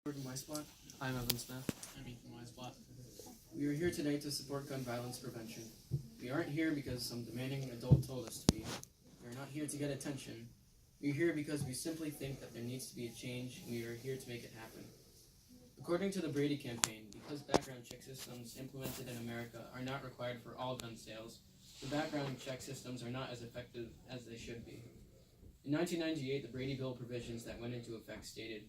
Jordan Weisblatt. I'm Evan Smith. I'm Ethan Weisblatt. We are here today to support gun violence prevention. We aren't here because some demanding adult told us to be. We are not here to get attention. We are here because we simply think that there needs to be a change, and we are here to make it happen. According to the Brady campaign, because background check systems implemented in America are not required for all gun sales, the background check systems are not as effective as they should be. In 1998, the Brady Bill provisions that went into effect stated,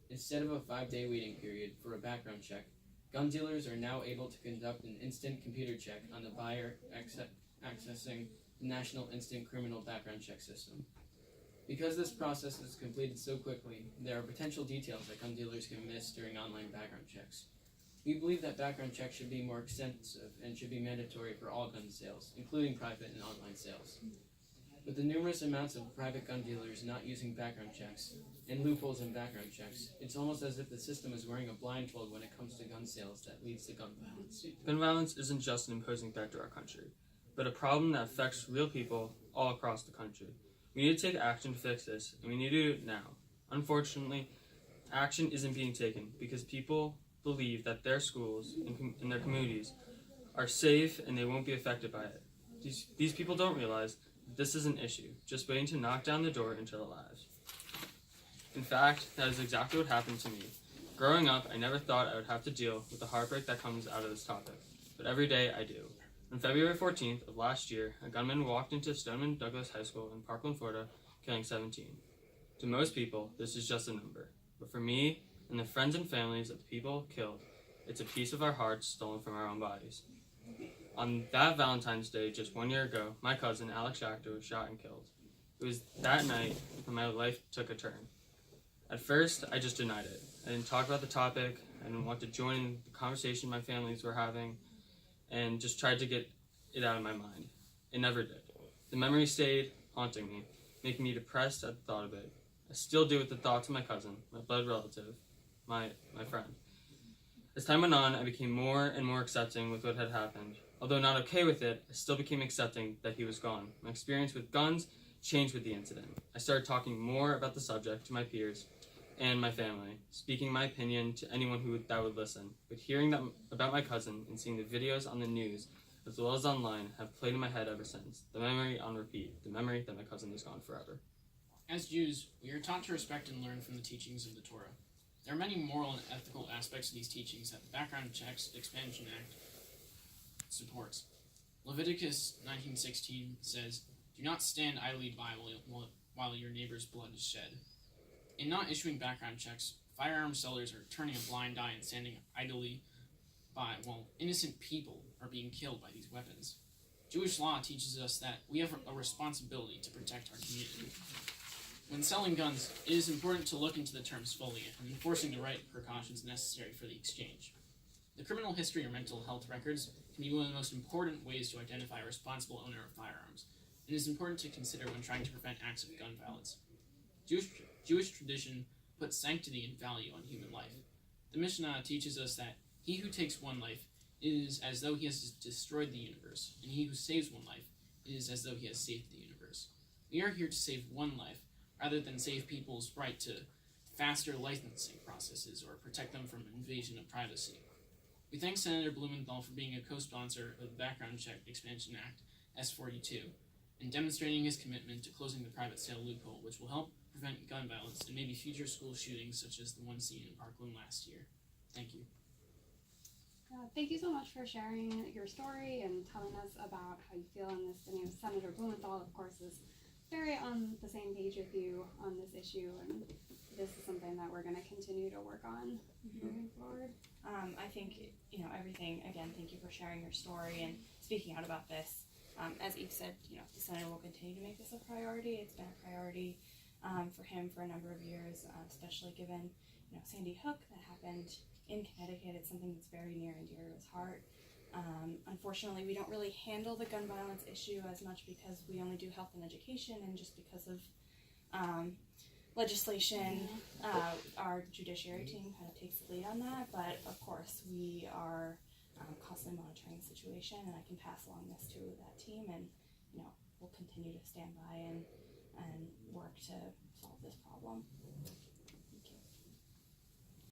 instead of a 5-day waiting period for a background check, gun dealers are now able to conduct an instant computer check on the buyer accessing the National Instant Criminal Background Check System. Because this process is completed so quickly, there are potential details that gun dealers can miss during online background checks. We believe that background checks should be more extensive and should be mandatory for all gun sales, including private and online sales. With the numerous amounts of private gun dealers not using background checks and loopholes in background checks, it's almost as if the system is wearing a blindfold when it comes to gun sales that leads to gun violence. Gun violence isn't just an imposing threat to our country, but a problem that affects real people all across the country. We need to take action to fix this, and we need to do it now. Unfortunately, action isn't being taken because people believe that their schools and their communities are safe and they won't be affected by it. These people don't realize that this is an issue, just waiting to knock down the door into their lives. In fact, that is exactly what happened to me. Growing up, I never thought I would have to deal with the heartbreak that comes out of this topic, but every day I do. On February 14th of last year, a gunman walked into Stoneman Douglas High School in Parkland, Florida, killing 17. To most people, this is just a number, but for me and the friends and families of the people killed, it's a piece of our hearts stolen from our own bodies. On that Valentine's Day, just 1 year ago, my cousin, Alex Schachter, was shot and killed. It was that night when my life took a turn. At first, I just denied it. I didn't talk about the topic, I didn't want to join in the conversation my families were having, and just tried to get it out of my mind. It never did. The memory stayed haunting me, making me depressed at the thought of it. I still do with the thoughts of my cousin, my blood relative, my friend. As time went on, I became more and more accepting with what had happened. Although not okay with it, I still became accepting that he was gone. My experience with guns changed with the incident. I started talking more about the subject to my peers and my family, speaking my opinion to anyone that would listen. But hearing about my cousin and seeing the videos on the news, as well as online, have played in my head ever since. The memory on repeat, the memory that my cousin is gone forever. As Jews, we are taught to respect and learn from the teachings of the Torah. There are many moral and ethical aspects of these teachings that the Background Checks Expansion Act supports. Leviticus 19:16 says, "Do not stand idly by while your neighbor's blood is shed." In not issuing background checks, firearm sellers are turning a blind eye and standing idly by while innocent people are being killed by these weapons. Jewish law teaches us that we have a responsibility to protect our community. When selling guns, it is important to look into the terms fully and enforcing the right precautions necessary for the exchange. The criminal history or mental health records can be one of the most important ways to identify a responsible owner of firearms, and is important to consider when trying to prevent acts of gun violence. Jewish tradition puts sanctity and value on human life. The Mishnah teaches us that he who takes one life is as though he has destroyed the universe, and he who saves one life is as though he has saved the universe. We are here to save one life, rather than save people's right to faster licensing processes or protect them from invasion of privacy. We thank Senator Blumenthal for being a co-sponsor of the Background Check Expansion Act, S42, and demonstrating his commitment to closing the private sale loophole, which will help prevent gun violence and maybe future school shootings such as the one seen in Parkland last year. Thank you. Thank you so much for sharing your story and telling us about how you feel on this. I mean, Senator Blumenthal, of course, is very on the same page with you on this issue, and this is something that we're going to continue to work on moving forward. I think, everything, again, thank you for sharing your story and speaking out about this. As Eve said, the Senator will continue to make this a priority. It's been a priority for him for a number of years, especially given, Sandy Hook that happened in Connecticut. It's something that's very near and dear to his heart. Unfortunately, we don't really handle the gun violence issue as much because we only do health and education, and just because of legislation, our judiciary team kind of takes the lead on that. But of course, we are constantly monitoring the situation, and I can pass along this to that team, and we'll continue to stand by and work to solve this problem.